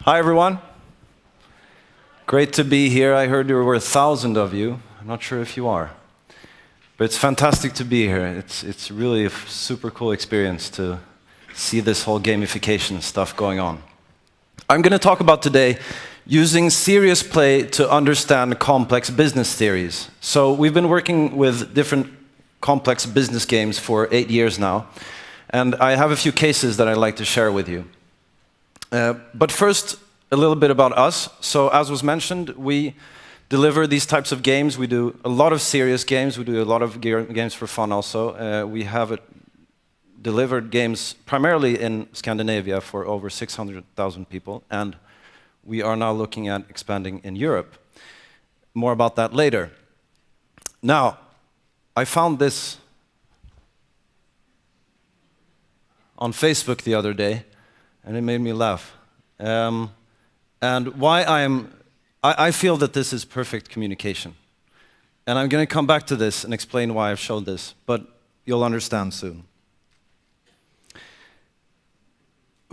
Hi, everyone. Great to be here. I heard there were 1,000 of you. I'm not sure if you are. But it's fantastic to be here. It's really a super cool experience to see this whole gamification stuff going on. I'm going to talk about today using serious play to understand complex business theories. So we've been working with different complex business games for 8 years now. And I have a few cases that I'd like to share with you. But first, a little bit about us. So as was mentioned, we deliver these types of games. We do a lot of serious games. We do a lot of games for fun also. We have delivered games primarily in Scandinavia for over 600,000 people. And we are now looking at expanding in Europe. More about that later. Now, I found this on Facebook the other day, and it made me laugh. And why I feel that this is perfect communication. And I'm going to come back to this and explain why I've showed this, but you'll understand soon.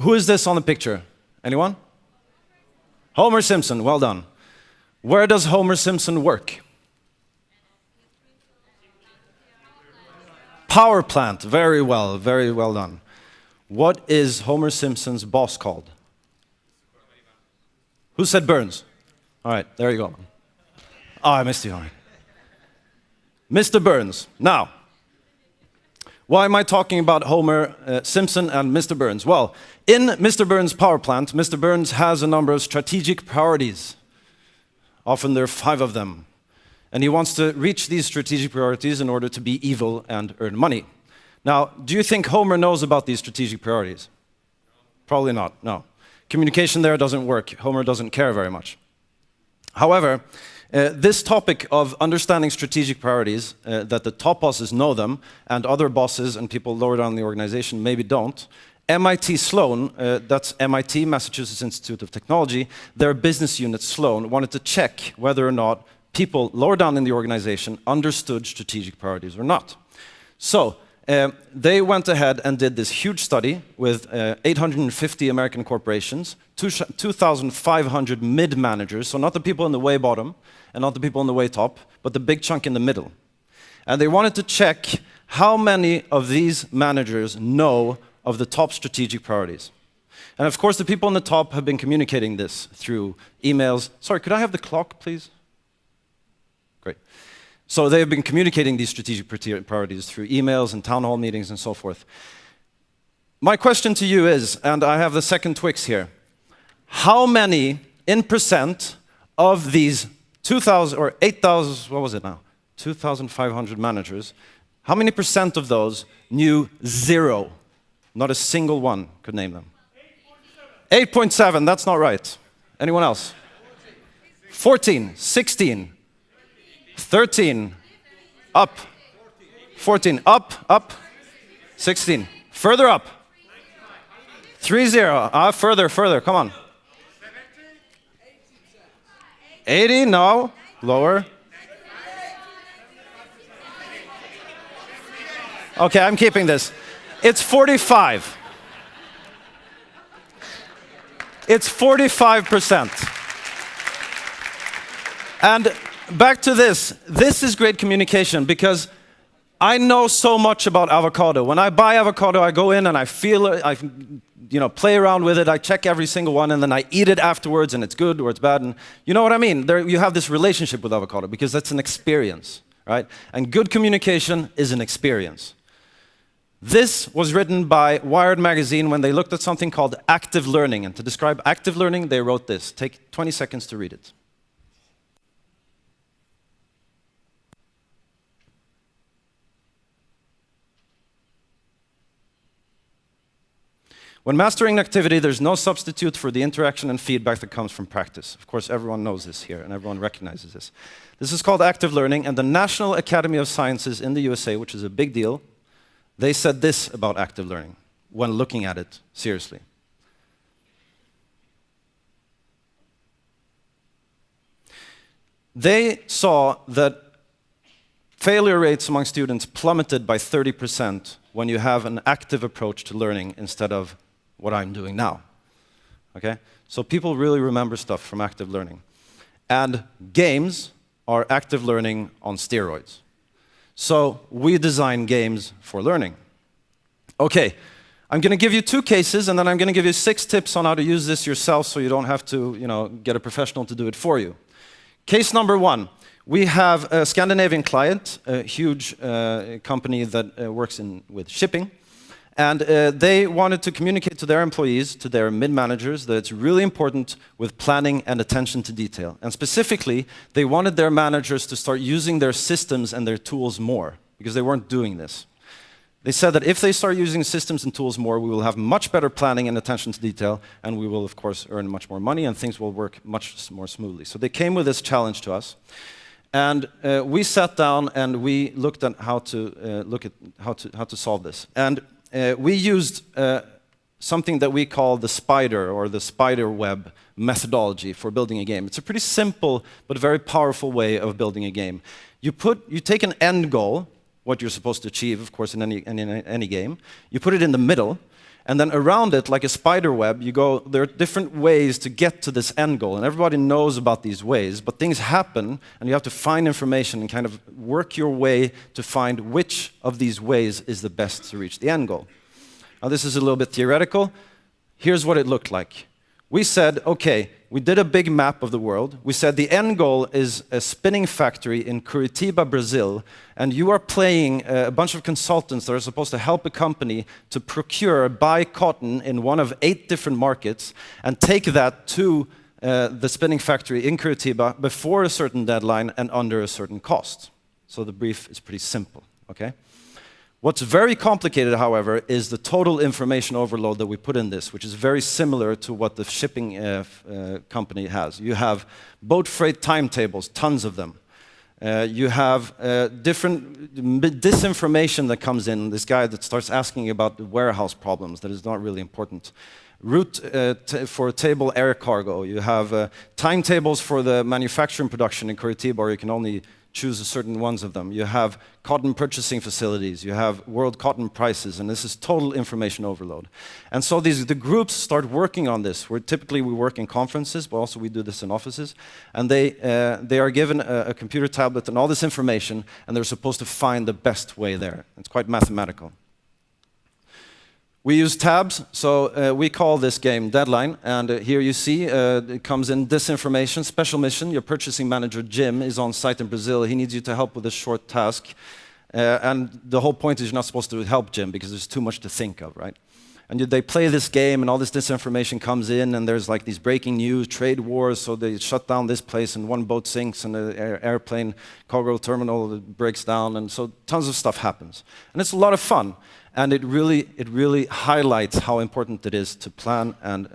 Who is this on the picture? Anyone? Homer Simpson, well done. Where does Homer Simpson work? Power plant, very well done. What is Homer Simpson's boss called? Who said Burns? All right, there you go. Oh, I missed you. All right. Mr. Burns. Now, why am I talking about Homer Simpson and Mr. Burns? Well, in Mr. Burns' power plant, Mr. Burns has a number of strategic priorities. Often there are 5 of them. And he wants to reach these strategic priorities in order to be evil and earn money. Now, do you think Homer knows about these strategic priorities? Probably not, no. Communication there doesn't work. Homer doesn't care very much. However, this topic of understanding strategic priorities, that the top bosses know them, and other bosses and people lower down in the organization maybe don't, MIT Sloan, that's MIT, Massachusetts Institute of Technology, their business unit Sloan wanted to check whether or not people lower down in the organization understood strategic priorities or not. So, they went ahead and did this huge study with 850 American corporations, 2,500 mid-managers, so not the people in the way bottom and not the people in the way top, but the big chunk in the middle. And they wanted to check how many of these managers know of the top strategic priorities. And of course, the people on the top have been communicating this through emails. Sorry, could I have the clock, please? Great. So they have been communicating these strategic priorities through emails and town hall meetings and so forth. My question to you is, and I have the second Twix here, how many in percent of these 2,000 or 8,000, what was it now? 2,500 managers, how many percent of those knew 0? Not a single one could name them. 8.7, that's not right. Anyone else? 14, 16. 13, up, 14, up, 16, further up, 30, further, come on. 80, no, lower. Okay, I'm keeping this. It's 45. It's 45%. And back to this. This is great communication because I know so much about avocado. When I buy avocado, I go in and I feel it, I play around with it, I check every single one, and then I eat it afterwards, and it's good or it's bad. And you know what I mean? You have this relationship with avocado because that's an experience, right? And good communication is an experience. This was written by Wired magazine when they looked at something called active learning. And to describe active learning, they wrote this. Take 20 seconds to read it. When mastering an activity, there's no substitute for the interaction and feedback that comes from practice. Of course, everyone knows this here, and everyone recognizes this. This is called active learning, and the National Academy of Sciences in the USA, which is a big deal, they said this about active learning when looking at it seriously. They saw that failure rates among students plummeted by 30% when you have an active approach to learning instead of what I'm doing now. okay? So people really remember stuff from active learning. And games are active learning on steroids. So we design games for learning. Okay, I'm going to give you 2 cases, and then I'm going to give you 6 tips on how to use this yourself so you don't have to, get a professional to do it for you. Case number 1. We have a Scandinavian client, a huge company that works with shipping. And they wanted to communicate to their employees, to their mid-managers, that it's really important with planning and attention to detail. And specifically, they wanted their managers to start using their systems and their tools more, because they weren't doing this. They said that if they start using systems and tools more, we will have much better planning and attention to detail, and we will, of course, earn much more money, and things will work much more smoothly. So they came with this challenge to us. And we sat down and we looked at how to solve this. And we used something that we call the spider or the spider web methodology for building a game. It's a pretty simple but very powerful way of building a game. You take an end goal, what you're supposed to achieve, of course, in any game. You put it in the middle, and then around it, like a spider web, there are different ways to get to this end goal. And everybody knows about these ways, but things happen, and you have to find information and kind of work your way to find which of these ways is the best to reach the end goal. Now, this is a little bit theoretical. Here's what it looked like. We said, okay, we did a big map of the world. We said the end goal is a spinning factory in Curitiba, Brazil, and you are playing a bunch of consultants that are supposed to help a company to buy cotton in one of 8 different markets and take that to the spinning factory in Curitiba before a certain deadline and under a certain cost. So the brief is pretty simple, okay? What's very complicated, however, is the total information overload that we put in this, which is very similar to what the shipping company has. You have boat freight timetables, tons of them. You have different disinformation that comes in, this guy that starts asking about the warehouse problems that is not really important. Route for table air cargo. You have timetables for the manufacturing production in Curitiba, or you can only choose certain ones of them. You have cotton purchasing facilities, you have world cotton prices, and this is total information overload. And so the groups start working on this. Typically we work in conferences, but also we do this in offices. And they are given a computer tablet and all this information, and they're supposed to find the best way there. It's quite mathematical. We use tabs, so we call this game Deadline, and here you see it comes in disinformation, special mission. Your purchasing manager, Jim, is on site in Brazil. He needs you to help with a short task, and the whole point is you're not supposed to help Jim because there's too much to think of, right? And they play this game, and all this disinformation comes in, and there's like these breaking news, trade wars, so they shut down this place, and one boat sinks, and an airplane cargo terminal breaks down, and so tons of stuff happens. And it's a lot of fun. And it really highlights how important it is to plan and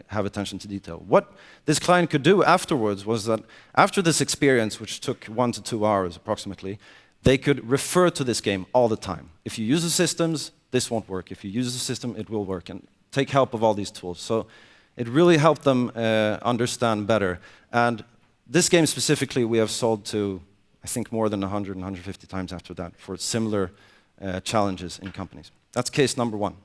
have attention to detail. What this client could do afterwards was that after this experience, which took 1 to 2 hours approximately, they could refer to this game all the time. If you use the systems, this won't work. If you use the system, it will work. And take help of all these tools. So it really helped them understand better. And this game specifically, we have sold to, I think, more than 100 and 150 times after that for similar challenges in companies. That's case number 1.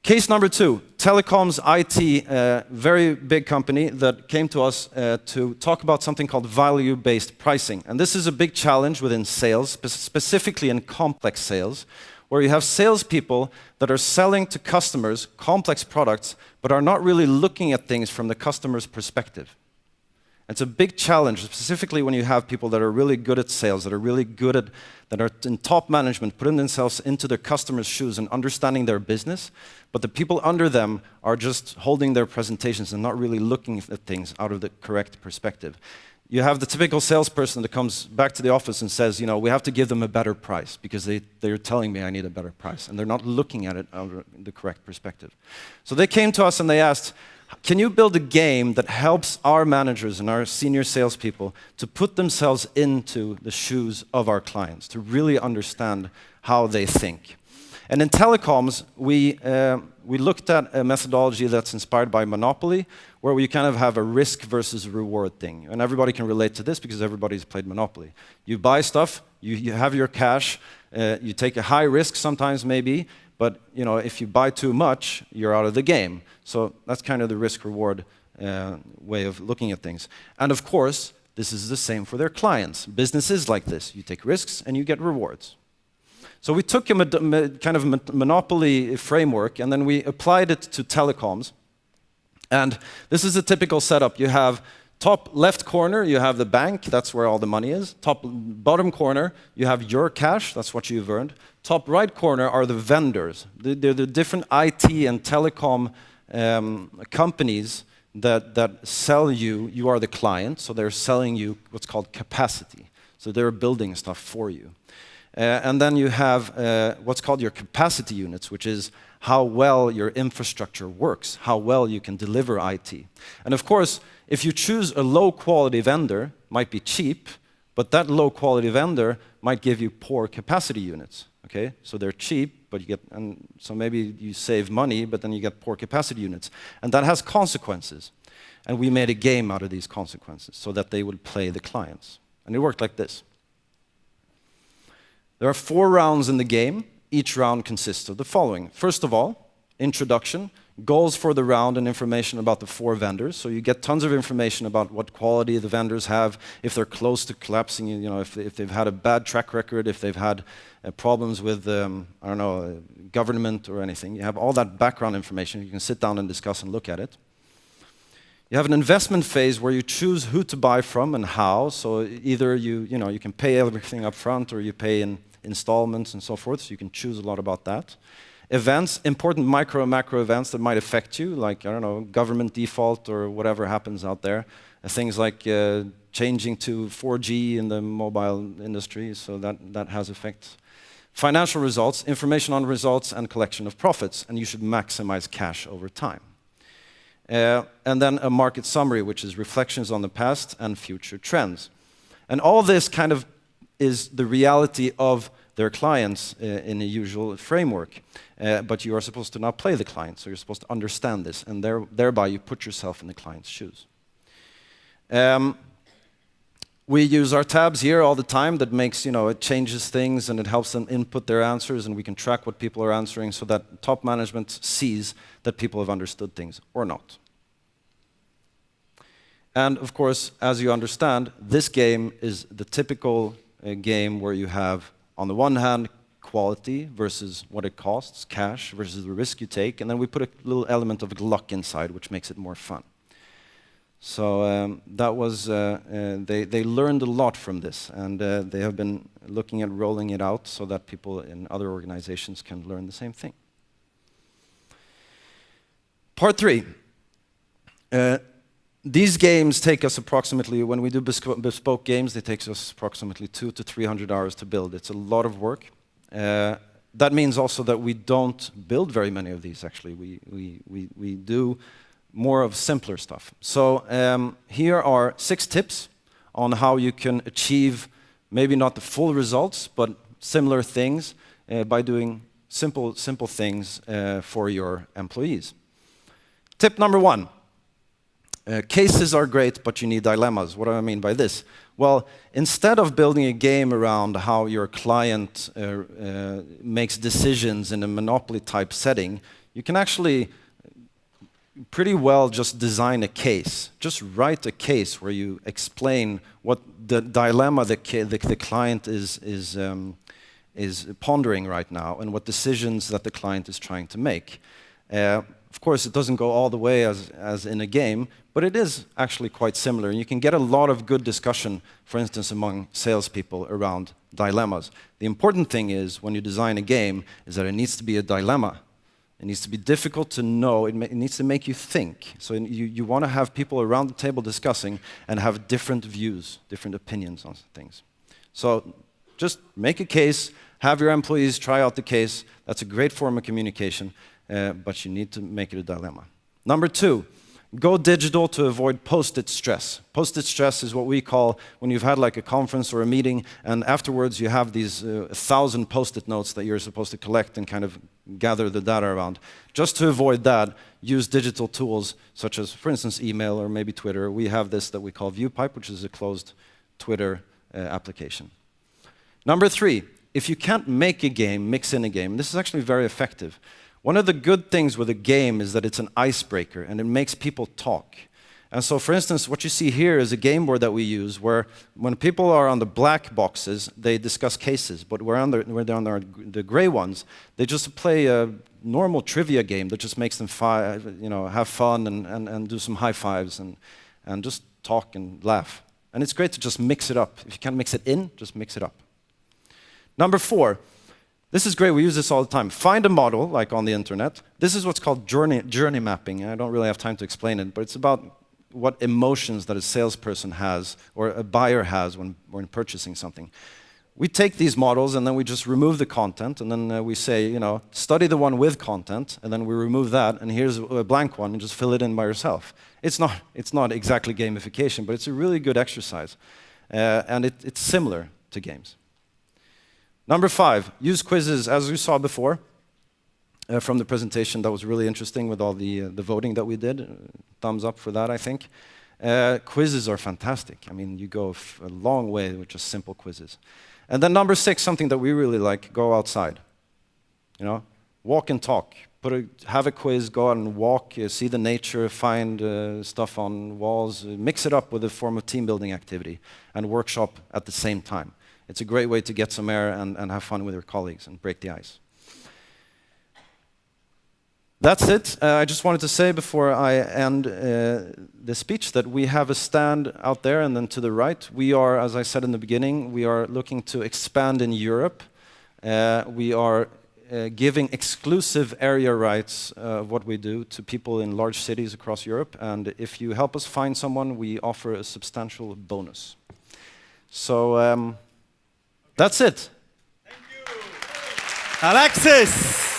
Case number 2, telecoms IT, very big company that came to us to talk about something called value-based pricing. And this is a big challenge within sales, specifically in complex sales, where you have salespeople that are selling to customers complex products, but are not really looking at things from the customer's perspective. It's a big challenge, specifically when you have people that are really good at sales, that are in top management, putting themselves into their customers' shoes and understanding their business, but the people under them are just holding their presentations and not really looking at things out of the correct perspective. You have the typical salesperson that comes back to the office and says, we have to give them a better price because they're telling me I need a better price, and they're not looking at it out of the correct perspective. So they came to us and they asked, can you build a game that helps our managers and our senior salespeople to put themselves into the shoes of our clients, to really understand how they think? And in telecoms, we looked at a methodology that's inspired by Monopoly, where we kind of have a risk versus reward thing. And everybody can relate to this because everybody's played Monopoly. You buy stuff, you have your cash, you take a high risk sometimes maybe, but if you buy too much, you're out of the game. So that's kind of the risk-reward way of looking at things. And of course, this is the same for their clients. Business is like this. You take risks and you get rewards. So we took a kind of monopoly framework and then we applied it to telecoms. And this is a typical setup. You have top left corner, you have the bank, that's where all the money is. Bottom corner, you have your cash, that's what you've earned. Top right corner are the vendors. They're the different IT and telecom companies that sell you. You are the client, so they're selling you what's called capacity. So they're building stuff for you. And then you have what's called your capacity units, which is how well your infrastructure works, how well you can deliver IT. And of course, if you choose a low-quality vendor, might be cheap, but that low-quality vendor might give you poor capacity units. Okay, so they're cheap, but so maybe you save money, but then you get poor capacity units, and that has consequences. And we made a game out of these consequences so that they would play the clients, and it worked like this. There are 4 rounds in the game. Each round consists of the following. First of all, introduction, goals for the round and information about the 4 vendors. So you get tons of information about what quality the vendors have, if they're close to collapsing, if they've had a bad track record, if they've had problems with, government or anything. You have all that background information. You can sit down and discuss and look at it. You have an investment phase where you choose who to buy from and how. So either you can pay everything up front or you pay in installments and so forth, so you can choose a lot about that. Events, important micro and macro events that might affect you, like, government default or whatever happens out there. Things like changing to 4G in the mobile industry, so that has effects. Financial results, information on results and collection of profits, and you should maximize cash over time. And then a market summary, which is reflections on the past and future trends. And all this kind of is the reality of their clients in a usual framework. But you are supposed to not play the client, so you're supposed to understand this, and thereby you put yourself in the client's shoes. We use our tabs here all the time. That makes, it changes things and it helps them input their answers, and we can track what people are answering so that top management sees that people have understood things or not. And of course, as you understand, this game is the typical game where you have, on the one hand, quality versus what it costs, cash versus the risk you take, and then we put a little element of luck inside, which makes it more fun. So that was, they learned a lot from this, and they have been looking at rolling it out so that people in other organizations can learn the same thing. Part 3. These games take us approximately, when we do bespoke games, they take us approximately 200 to 300 hours to build. It's a lot of work. That means also that we don't build very many of these, actually. We do more of simpler stuff. So here are 6 tips on how you can achieve maybe not the full results, but similar things by doing simple things for your employees. Tip number 1. Cases are great, but you need dilemmas. What do I mean by this? Well, instead of building a game around how your client makes decisions in a monopoly-type setting, you can actually pretty well just design a case. Just write a case where you explain what the dilemma the client is pondering right now and what decisions that the client is trying to make. Of course, it doesn't go all the way as in a game, but it is actually quite similar. And you can get a lot of good discussion, for instance, among salespeople around dilemmas. The important thing is, when you design a game, is that it needs to be a dilemma. It needs to be difficult to know. It needs to make you think. So you want to have people around the table discussing and have different views, different opinions on things. So just make a case, have your employees try out the case. That's a great form of communication. But you need to make it a dilemma. Number 2, go digital to avoid post-it stress. Post-it stress is what we call when you've had like a conference or a meeting, and afterwards you have these 1,000 post-it notes that you're supposed to collect and kind of gather the data around. Just to avoid that, use digital tools such as, for instance, email or maybe Twitter. We have this that we call ViewPipe, which is a closed Twitter application. Number 3, if you can't make a game, mix in a game. This is actually very effective. One of the good things with a game is that it's an icebreaker and it makes people talk. And so, for instance, what you see here is a game board that we use where when people are on the black boxes, they discuss cases, but when they're on the gray ones, they just play a normal trivia game that just makes them have fun and do some high fives and just talk and laugh. And it's great to just mix it up. If you can't mix it in, just mix it up. Number 4, this is great, we use this all the time. Find a model, like on the internet. This is what's called journey mapping. I don't really have time to explain it, but it's about what emotions that a salesperson has or a buyer has when purchasing something. We take these models and then we just remove the content and then we say, study the one with content, and then we remove that and here's a blank one and just fill it in by yourself. It's not exactly gamification, but it's a really good exercise. And it's similar to games. Number 5, use quizzes, as you saw before from the presentation. That was really interesting with all the voting that we did. Thumbs up for that, I think. Quizzes are fantastic. I mean, you go a long way with just simple quizzes. And then number 6, something that we really like, go outside. Walk and talk. Have a quiz, go out and walk, see the nature, find stuff on walls, mix it up with a form of team building activity and workshop at the same time. It's a great way to get some air and have fun with your colleagues and break the ice. That's it. I just wanted to say before I end the speech that we have a stand out there and then to the right. We are, as I said in the beginning, we are looking to expand in Europe. We are giving exclusive area rights of what we do to people in large cities across Europe. And if you help us find someone, we offer a substantial bonus. So that's it. Thank you. Alexis!